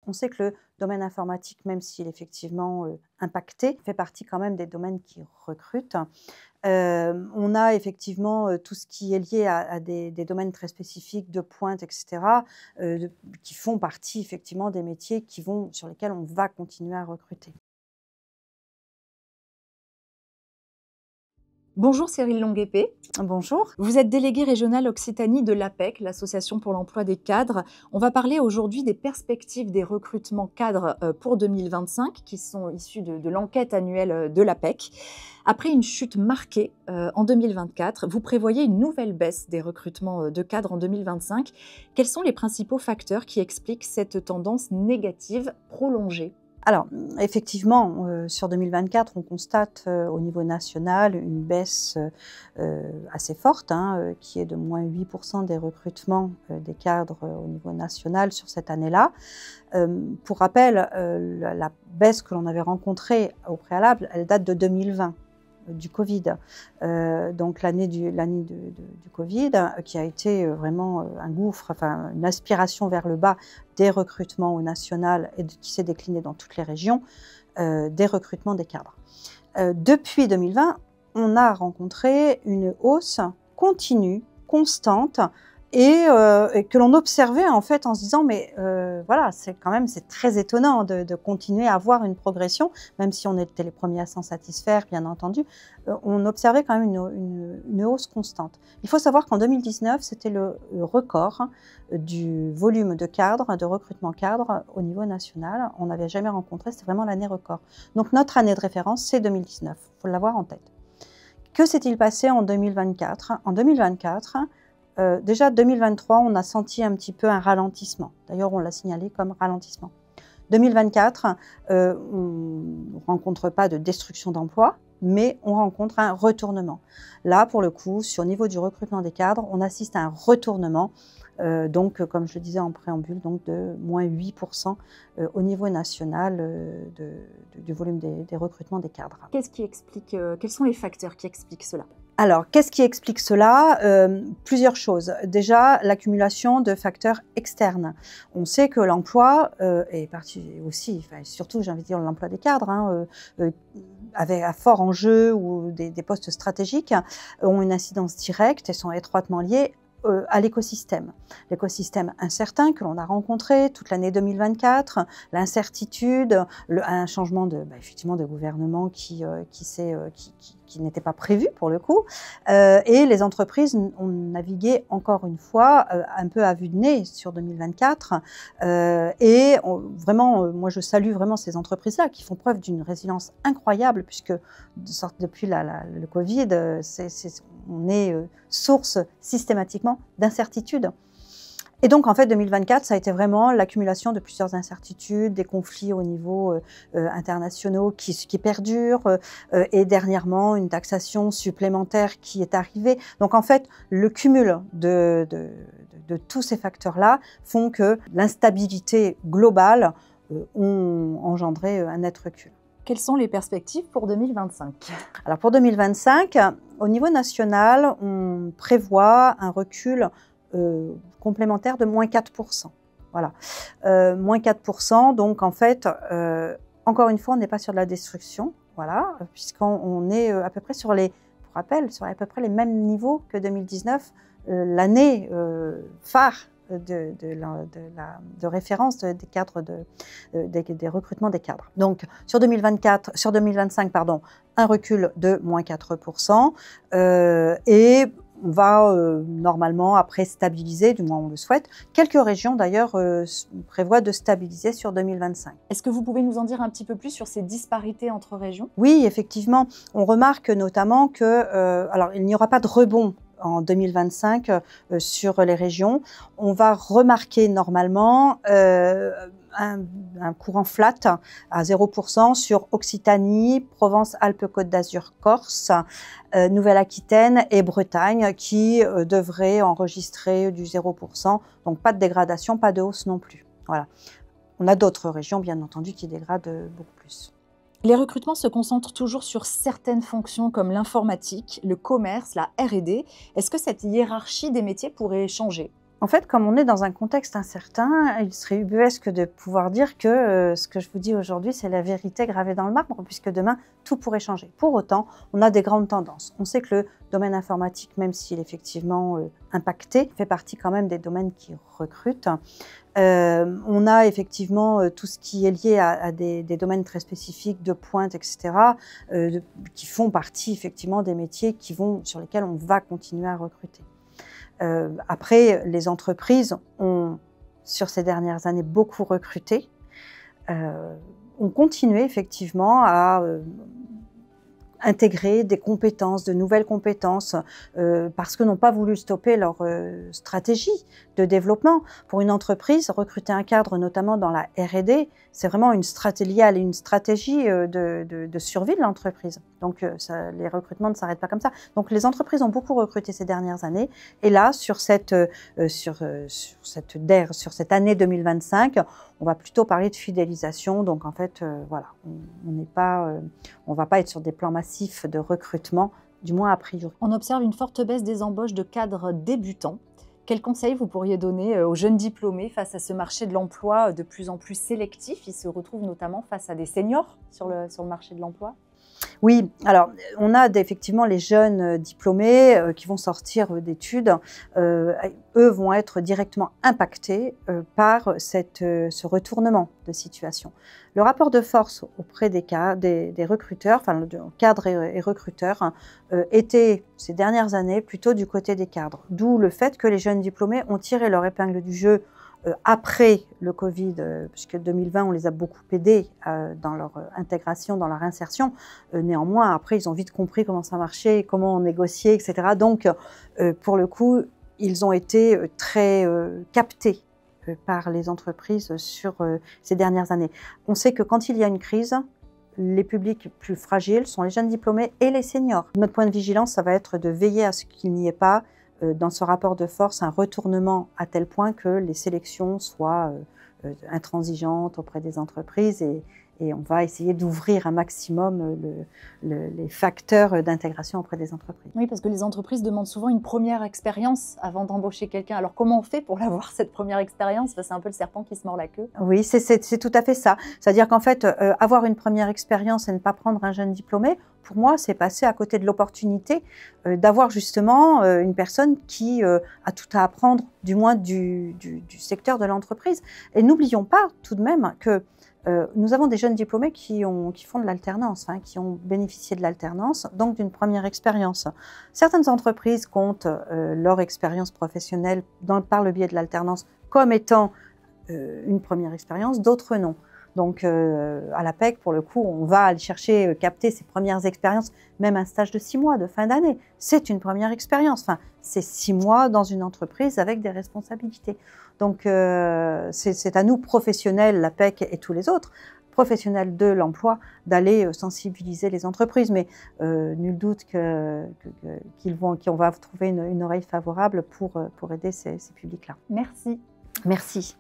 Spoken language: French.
On sait que le domaine informatique, même s'il est effectivement impacté, fait partie quand même des domaines qui recrutent. On a effectivement tout ce qui est lié à des domaines très spécifiques de pointe, etc., qui font partie effectivement des métiers sur lesquels on va continuer à recruter. Bonjour Cyril Longuepée. Bonjour. Vous êtes déléguée régionale Occitanie de l'APEC, l'Association pour l'emploi des cadres. On va parler aujourd'hui des perspectives des recrutements cadres pour 2025 qui sont issus de l'enquête annuelle de l'APEC. Après une chute marquée en 2024, vous prévoyez une nouvelle baisse des recrutements de cadres en 2025. Quels sont les principaux facteurs qui expliquent cette tendance négative prolongée ? Alors, effectivement, sur 2024, on constate au niveau national une baisse assez forte, qui est de moins 8% des recrutements des cadres au niveau national sur cette année-là. Pour rappel, la baisse que l'on avait rencontrée au préalable, elle date de 2020. Du Covid, donc l'année du Covid, qui a été vraiment un gouffre, enfin une aspiration vers le bas des recrutements au national et qui s'est décliné dans toutes les régions, des recrutements des cadres. Depuis 2020, on a rencontré une hausse continue, constante, et que l'on observait en fait en se disant mais voilà, c'est très étonnant de continuer à avoir une progression, même si on était les premiers à s'en satisfaire, bien entendu, on observait quand même une hausse constante. Il faut savoir qu'en 2019, c'était le record du volume de cadres, de recrutement cadre au niveau national. On n'avait jamais rencontré, c'était vraiment l'année record. Donc notre année de référence, c'est 2019, il faut l'avoir en tête. Que s'est-il passé en 2024 ? En 2024, déjà 2023, on a senti un petit peu un ralentissement. D'ailleurs, on l'a signalé comme ralentissement. 2024, on ne rencontre pas de destruction d'emplois, mais on rencontre un retournement. Là, pour le coup, sur le niveau du recrutement des cadres, on assiste à un retournement, donc, comme je le disais en préambule, donc de moins 8% au niveau national du volume des recrutements des cadres. Qu'est-ce qui explique, quels sont les facteurs qui expliquent cela ? Alors, qu'est-ce qui explique cela ? Plusieurs choses. Déjà, l'accumulation de facteurs externes. On sait que l'emploi est parti aussi, enfin, surtout, j'ai envie de dire, l'emploi des cadres, avec un fort enjeu ou des postes stratégiques, ont une incidence directe et sont étroitement liés à l'écosystème. L'écosystème incertain que l'on a rencontré toute l'année 2024, l'incertitude, un changement effectivement de gouvernement qui n'était pas prévu pour le coup, et les entreprises ont navigué encore une fois un peu à vue de nez sur 2024, moi je salue vraiment ces entreprises-là qui font preuve d'une résilience incroyable puisque depuis le Covid, on est source systématiquement d'incertitudes. Et donc, en fait, 2024, ça a été vraiment l'accumulation de plusieurs incertitudes, des conflits au niveau internationaux qui perdurent, et dernièrement, une taxation supplémentaire qui est arrivée. Donc, en fait, le cumul de tous ces facteurs-là font que l'instabilité globale ont engendré un net recul. Quelles sont les perspectives pour 2025 ? Alors pour 2025, au niveau national, on prévoit un recul complémentaire de moins 4%. Voilà. Moins 4%, donc en fait, encore une fois, on n'est pas sur de la destruction, voilà, puisqu'on est à peu près sur à peu près les mêmes niveaux que 2019, l'année phare de référence des cadres des recrutements des cadres. Donc sur 2025, un recul de moins 4%, et on va normalement après stabiliser, du moins on le souhaite. Quelques régions d'ailleurs prévoient de stabiliser sur 2025. Est-ce que vous pouvez nous en dire un petit peu plus sur ces disparités entre régions ? Oui, effectivement, on remarque notamment que, alors il n'y aura pas de rebond en 2025 sur les régions. On va remarquer normalement un courant flat à 0% sur Occitanie, Provence-Alpes-Côte d'Azur, Corse, Nouvelle-Aquitaine et Bretagne qui devraient enregistrer du 0%. Donc pas de dégradation, pas de hausse non plus. Voilà. On a d'autres régions, bien entendu, qui dégradent beaucoup plus. Les recrutements se concentrent toujours sur certaines fonctions comme l'informatique, le commerce, la R&D. Est-ce que cette hiérarchie des métiers pourrait changer ? En fait, comme on est dans un contexte incertain, il serait ubuesque de pouvoir dire que ce que je vous dis aujourd'hui, c'est la vérité gravée dans le marbre, puisque demain, tout pourrait changer. Pour autant, on a des grandes tendances. On sait que le domaine informatique, même s'il est effectivement impacté, fait partie quand même des domaines qui recrutent. On a effectivement tout ce qui est lié à des domaines très spécifiques, de pointe, etc., qui font partie effectivement des métiers sur lesquels on va continuer à recruter. Après, les entreprises ont, sur ces dernières années, beaucoup recruté, ont continué effectivement à intégrer des compétences, de nouvelles compétences, parce que n'ont pas voulu stopper leur stratégie de développement. Pour une entreprise, recruter un cadre, notamment dans la R&D, c'est vraiment une stratégie de survie de l'entreprise. Donc, les recrutements ne s'arrêtent pas comme ça. Donc, les entreprises ont beaucoup recruté ces dernières années. Et là, sur cette année 2025, on va plutôt parler de fidélisation. Donc, en fait, voilà, on va pas être sur des plans massifs de recrutement, du moins a priori. On observe une forte baisse des embauches de cadres débutants. Quels conseils vous pourriez donner aux jeunes diplômés face à ce marché de l'emploi de plus en plus sélectif? Ils se retrouvent notamment face à des seniors sur le marché de l'emploi. Oui, alors on a effectivement les jeunes diplômés qui vont sortir d'études. Eux vont être directement impactés par ce retournement de situation. Le rapport de force auprès des recruteurs, enfin cadres et recruteurs, était ces dernières années plutôt du côté des cadres. D'où le fait que les jeunes diplômés ont tiré leur épingle du jeu après le Covid, puisque 2020, on les a beaucoup aidés dans leur intégration, dans leur insertion. Néanmoins, après, ils ont vite compris comment ça marchait, comment on négociait, etc. Donc, pour le coup, ils ont été très captés par les entreprises sur ces dernières années. On sait que quand il y a une crise, les publics plus fragiles sont les jeunes diplômés et les seniors. Notre point de vigilance, ça va être de veiller à ce qu'il n'y ait pas dans ce rapport de force un retournement à tel point que les sélections soient intransigeantes auprès des entreprises et on va essayer d'ouvrir un maximum les facteurs d'intégration auprès des entreprises. Oui, parce que les entreprises demandent souvent une première expérience avant d'embaucher quelqu'un. Alors comment on fait pour l'avoir, cette première expérience? C'est un peu le serpent qui se mord la queue. Oui, c'est tout à fait ça. C'est-à-dire qu'en fait, avoir une première expérience et ne pas prendre un jeune diplômé, pour moi, c'est passer à côté de l'opportunité d'avoir justement une personne qui a tout à apprendre, du moins du secteur de l'entreprise. Et n'oublions pas tout de même que nous avons des jeunes diplômés qui font de l'alternance, qui ont bénéficié de l'alternance, donc d'une première expérience. Certaines entreprises comptent leur expérience professionnelle par le biais de l'alternance comme étant une première expérience, d'autres non. Donc, à l'APEC, pour le coup, on va aller chercher, capter ces premières expériences, même un stage de 6 mois, de fin d'année. C'est une première expérience. Enfin, c'est 6 mois dans une entreprise avec des responsabilités. Donc, c'est à nous, professionnels, l'APEC et tous les autres, professionnels de l'emploi, d'aller sensibiliser les entreprises. Mais nul doute qu'on va trouver une oreille favorable pour aider ces publics-là. Merci. Merci.